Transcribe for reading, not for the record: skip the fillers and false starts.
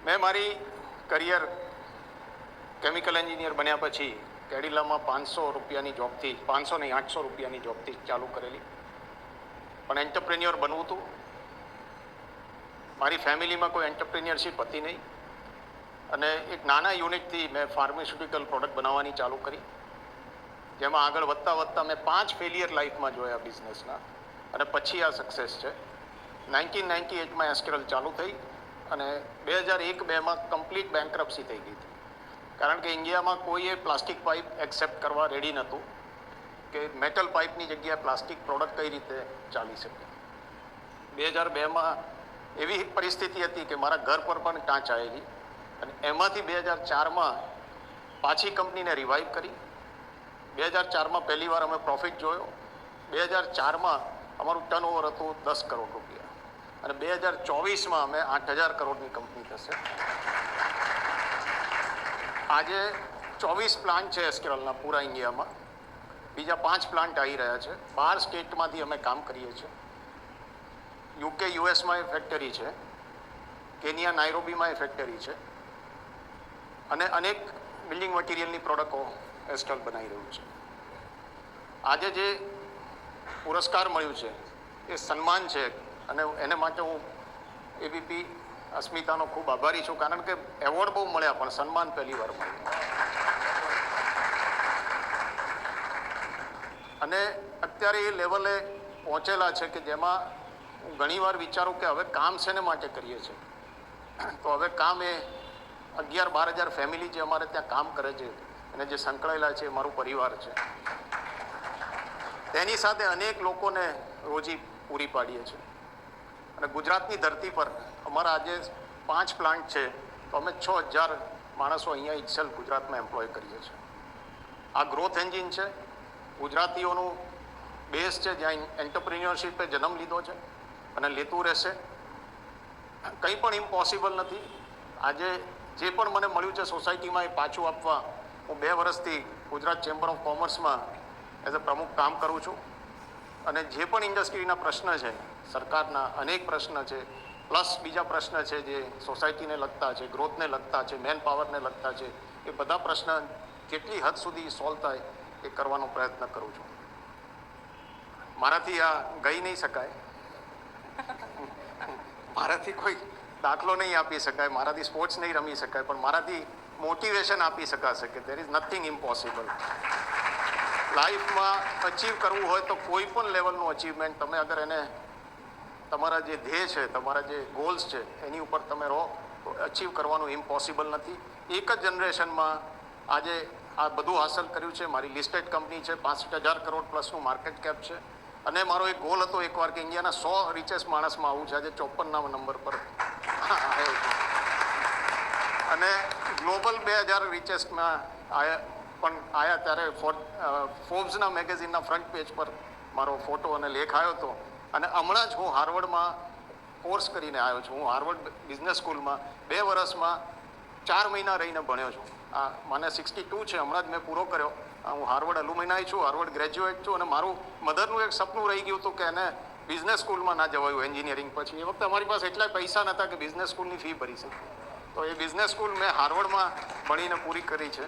મેં મારી career chemical engineer બન્યા પછી કેડિલામાં 500 રૂપિયાની જોબથી 500 નહીં 800 રૂપિયાની જોબથી ચાલુ કરેલી. પણ એન્ટરપ્રેન્યોર બનવું હતું. મારી ફેમિલીમાં કોઈ એન્ટરપ્રેન્યોરશિપ હતી નહીં અને એક નાના યુનિટથી મેં ફાર્માસ્યુટિકલ પ્રોડક્ટ બનાવવાની ચાલુ કરી, જેમાં આગળ વધતા વધતા મેં 5 ફેલિયર લાઈફમાં જોયા બિઝનેસના અને પછી આ સક્સેસ છે. 1998માં એસ્કેરલ ચાલુ થઈ અને 2001-2માં કમ્પ્લીટ બેન્કરપ્સી થઈ ગઈ હતી, કારણ કે ઇન્ડિયામાં કોઈએ પ્લાસ્ટિક પાઇપ એક્સેપ્ટ કરવા રેડી નહોતું કે મેટલ પાઇપની જગ્યાએ પ્લાસ્ટિક પ્રોડક્ટ કઈ રીતે ચાલી શકે. 2002માં એવી પરિસ્થિતિ હતી કે મારા ઘર પર પણ ટાંચ આવેલી અને એમાંથી 2004માં પાછી કંપનીને રિવાઇવ કરી. 2004માં પહેલી વાર અમે પ્રોફિટ જોયો. 2004માં અમારું ટર્નઓવર હતું 10 કરોડ રૂપિયા અને 2024માં અમે 8,000 કરોડની કંપની થશે. આજે 24 પ્લાન્ટ છે એસ્કેરલના પૂરા ઇન્ડિયામાં. બીજા 5 પ્લાન્ટ આવી રહ્યા છે. 12 સ્ટેટમાંથી અમે કામ કરીએ છીએ. યુકે યુએસમાં એ ફેક્ટરી છે, કેનિયા નાઇરોબીમાં એ ફેક્ટરી છે અને અનેક બિલ્ડિંગ મટીરિયલની પ્રોડક્ટો એસ્કેરલ બનાવી રહ્યું છે. આજે જે પુરસ્કાર મળ્યું છે એ સન્માન છે અને એને માટે હું એબીપી અસ્મિતાનો ખૂબ આભારી છું, કારણ કે એવોર્ડ બહુ મળ્યા પણ સન્માન પહેલી વાર મળ્યું. અને અત્યારે એ લેવલે પહોંચેલા છે કે જેમાં હું ઘણીવાર વિચારું કે હવે કામ શેને માટે કરીએ છીએ. તો હવે કામ એ 11-12 હજાર ફેમિલી જે અમારે ત્યાં કામ કરે છે અને જે સંકળાયેલા છે એ મારું પરિવાર છે. તેની સાથે અનેક લોકોને રોજી પૂરી પાડીએ છીએ અને ગુજરાતની ધરતી પર અમારા આજે 5 પ્લાન્ટ છે તો અમે 6,000 માણસો અહીંયા ઇટસેલ ગુજરાતમાં એમ્પ્લોય કરીએ છીએ. આ ગ્રોથ એન્જિન છે, ગુજરાતીઓનું બેઝ છે, જ્યાં એન્ટરપ્રિન્યોરશિપે જન્મ લીધો છે અને લેતું રહેશે. કંઈ પણ ઇમ્પોસિબલ નથી. આજે જે પણ મને મળ્યું છે સોસાયટીમાં એ પાછું આપવા હું 2 વર્ષથી ગુજરાત ચેમ્બર ઓફ કોમર્સમાં એઝ અ પ્રમુખ કામ કરું છું અને જે પણ ઇન્ડસ્ટ્રીના પ્રશ્ન છે, સરકારના અનેક પ્રશ્ન છે, પ્લસ બીજા પ્રશ્ન છે જે સોસાયટીને લગતા છે, ગ્રોથને લગતા છે, મેન પાવરને લગતા છે, એ બધા પ્રશ્ન જેટલી હદ સુધી સોલ્વ થાય એ કરવાનો પ્રયત્ન કરું છું. મારાથી આ ગઈ નહીં શકાય, મારાથી કોઈ દાખલો નહીં આપી શકાય, મારાથી સ્પોર્ટ્સ નહીં રમી શકાય, પણ મારાથી મોટિવેશન આપી શકાશે કે દેર ઇઝ નથિંગ ઇમ્પોસિબલ. લાઈફમાં અચીવ કરવું હોય તો કોઈ પણ લેવલનું અચીવમેન્ટ તમે અગર એને તમારા જે ધ્યેય છે, તમારા જે ગોલ્સ છે એની ઉપર તમે રહો તો અચીવ કરવાનું ઇમ્પોસિબલ નથી. એક જ જનરેશનમાં આજે આ બધું હાંસલ કર્યું છે. મારી લિસ્ટેડ કંપની છે, 65,000 કરોડ પ્લસનું માર્કેટ કેપ છે અને મારો એક ગોલ હતો એકવાર કે ઇન્ડિયાના 100 રિચેસ્ટ માણસમાં આવું છે. આજે 54ના નંબર પર અને ગ્લોબલ 2000 રિચેસ્ટમાં આયા ત્યારે ફોર્બ્સના મેગેઝિનના ફ્રન્ટ પેજ પર મારો ફોટો અને લેખ આવ્યો હતો. અને હમણાં જ હું હાર્વર્ડમાં કોર્સ કરીને આવ્યો છું. હું હાર્વર્ડ બિઝનેસ સ્કૂલમાં 2 વર્ષમાં 4 મહિના રહીને ભણ્યો છું. મને 62 છે, હમણાં જ મેં પૂરો કર્યો. હું હાર્વર્ડ એલ્યુમિનાઈ છું, હાર્વર્ડ ગ્રેજ્યુએટ છું અને મારું મધરનું એક સપનું રહી ગયું હતું કે એને બિઝનેસ સ્કૂલમાં ના જવાયું એન્જિનિયરિંગ પછી. એ વખતે અમારી પાસે એટલા પૈસા નહોતા કે બિઝનેસ સ્કૂલની ફી ભરી શકીએ. તો એ બિઝનેસ સ્કૂલ મેં હાર્વર્ડમાં ભણીને પૂરી કરી છે.